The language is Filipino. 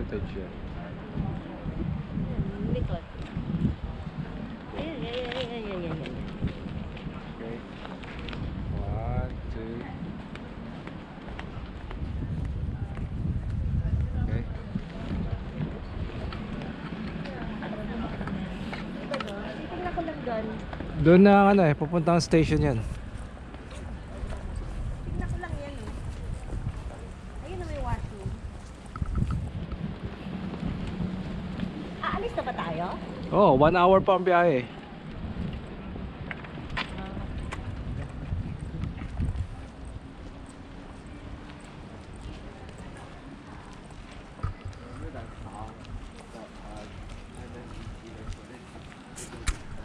heritage yan. Likod. Ayan. Okay. 1, 2. Okay. Titignan ko lang doon. Doon na ano eh, pupuntang station yan. Tignan ko lang yan eh. Ayun na may washroom. Aalis na ba tayo? Oh, 1 hour pa ang biyahe.